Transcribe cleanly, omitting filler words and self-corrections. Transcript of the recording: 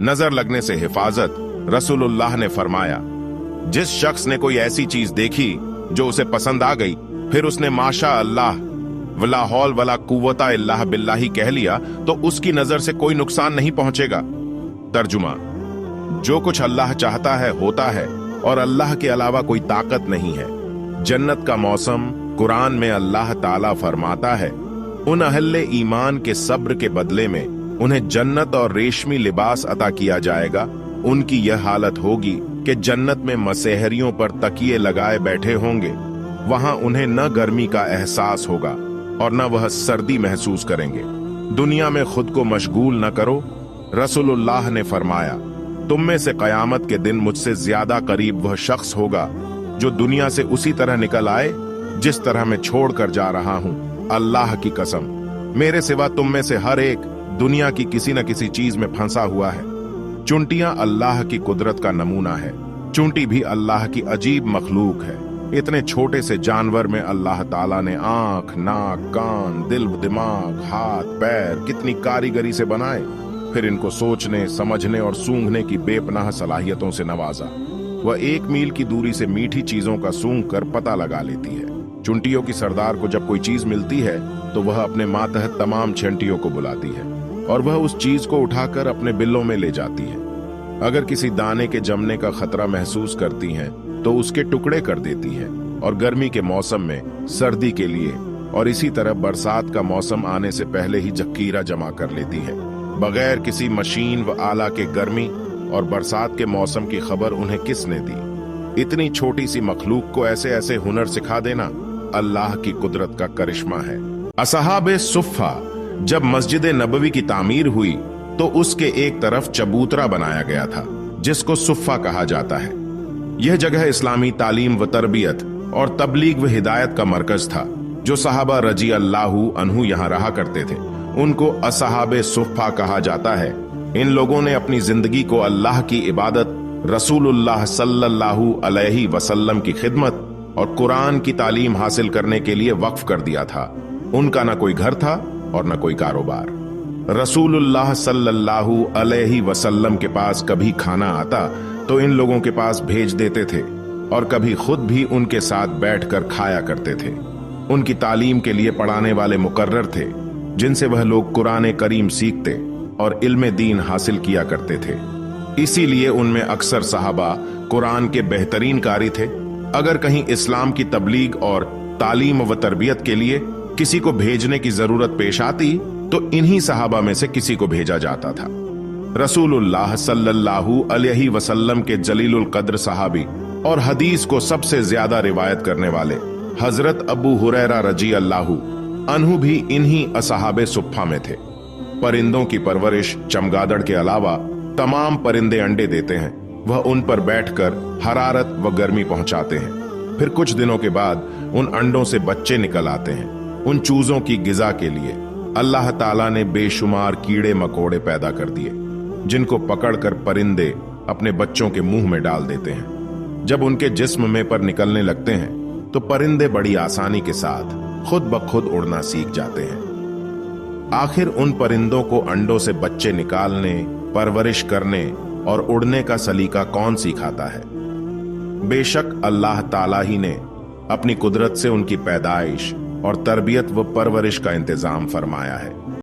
नजर लगने से हिफाजत। रसूलुल्लाह ने फरमाया, जिस शख्स ने कोई ऐसी चीज देखी जो उसे पसंद आ गई, फिर उसने माशा अल्लाह वला हौल वला कुव्वता इल्ला बिल्लाही कह लिया, तो उसकी नजर से कोई नुकसान नहीं पहुंचेगा। तर्जुमा, जो कुछ अल्लाह चाहता है होता है और अल्लाह के अलावा कोई ताकत नहीं है। जन्नत का मौसम कुरान में अल्लाह ताला फरमाता है, उन अहले ईमान के सब्र के बदले में उन्हें जन्नत और रेशमी लिबास अता किया जाएगा। उनकी यह हालत होगी कि जन्नत में मसेहरियों पर तकिए लगाए बैठे होंगे। वहां उन्हें न गर्मी का एहसास होगा और न वह सर्दी महसूस करेंगे। दुनिया में खुद को मशगूल न करो। रसूलुल्लाह ने फरमाया, तुम में से कयामत के दिन मुझसे ज्यादा करीब वह शख्स होगा जो दुनिया से उसी तरह निकल आए जिस तरह मैं छोड़कर जा रहा हूं। अल्लाह की कसम, मेरे सिवा तुम में से हर एक दुनिया की किसी न किसी चीज में फंसा हुआ है। चुंटियां अल्लाह की कुदरत का नमूना है। चुंटी भी अल्लाह की अजीब मखलूक है। इतने छोटे से जानवर में अल्लाह ताला ने आंख, नाक, कान, दिल, दिमाग, हाथ, पैर कितनी कारीगरी से बनाए, फिर इनको सोचने, समझने और सूंघने की बेपनाह सलाहियतों से नवाजा। वह 1 मील की दूरी से मीठी चीजों का सूंघ कर पता लगा लेती है। चुंटियों की सरदार को जब कोई चीज मिलती है तो वह अपने मातहत तमाम चंटियों को बुलाती है और वह उस चीज को उठाकर अपने बिलों में ले जाती है। अगर किसी दाने के जमने का खतरा महसूस करती हैं तो उसके टुकड़े कर देती हैं और गर्मी के मौसम में सर्दी के लिए और इसी तरह बरसात का मौसम आने से पहले ही जखीरा जमा कर लेती है। बगैर किसी मशीन व आला के गर्मी और बरसात के मौसम की खबर उन्हें किसने दी? इतनी छोटी सी मखलूक को ऐसे ऐसे हुनर सिखा देना अल्लाह की कुदरत का करिश्मा है। असहाबे सुफ़ा जब मस्जिद नबवी की तामीर हुई तो उसके एक तरफ चबूतरा बनाया गया था जिसको सुफ़ा कहा जाता है। यह जगह इस्लामी तालीम व तरबियत और तबलीग व हिदायत का मरकज था। जो सहाबा रजी अल्लाहु अन्हु यहाँ रहा करते थे उनको असहाबे सुफ़ा कहा जाता है। इन लोगों ने अपनी जिंदगी को अल्लाह की इबादत, रसूलुल्लाह सल्लल्लाहु अलैहि वसल्लम की खिदमत और कुरान की तालीम हासिल करने के लिए वक्फ कर दिया था। उनका न कोई घर था और न कोई कारोबार। रसूलुल्लाह सल्लल्लाहु अलैहि वसल्लम के पास कभी खाना आता तो इन लोगों के पास भेज देते थे और कभी खुद भी उनके साथ बैठकर खाया करते थे। उनकी तालीम के लिए पढ़ाने वाले मुकर्रर थे जिनसे वह लोग कुरान करीम सीखते और इल्म दीन हासिल किया करते थे। इसीलिए उनमें अक्सर सहाबा कुरान के बेहतरीन कारी थे। अगर कहीं इस्लाम की तबलीग और तालीम व तरबियत के लिए किसी को भेजने की जरूरत पेश आती तो इन्हीं सहाबा में से किसी को भेजा जाता था। रसूलुल्लाह सल्लल्लाहु अलैहि वसल्लम के जलीलुल कद्र सहाबी और हदीस को सबसे ज्यादा रिवायत करने वाले हजरत अबू हुरैरा रजी अल्लाहु अन्हु भी इन्हीं असहाबे सुफ़ा में थे। परिंदों की परवरिश चमगादड़ के अलावा तमाम परिंदे अंडे देते हैं। वह उन पर बैठकर हरारत व गर्मी पहुंचाते हैं। फिर कुछ दिनों के बाद उन अंडों से बच्चे निकल आते हैं। उन चूजों की गिजा के लिए अल्लाह ताला ने बेशुमार कीड़े मकोड़े पैदा कर दिए जिनको पकड़कर परिंदे अपने बच्चों के मुंह में डाल देते हैं। जब उनके जिस्म में पर निकलने लगते हैं तो परिंदे बड़ी आसानी के साथ खुद ब खुद उड़ना सीख जाते हैं। आखिर उन परिंदों को अंडों से बच्चे निकालने, परवरिश करने और उड़ने का सलीका कौन सिखाता है? बेशक अल्लाह ताला ही ने अपनी कुदरत से उनकी पैदाइश और तरबियत व परवरिश का इंतजाम फरमाया है।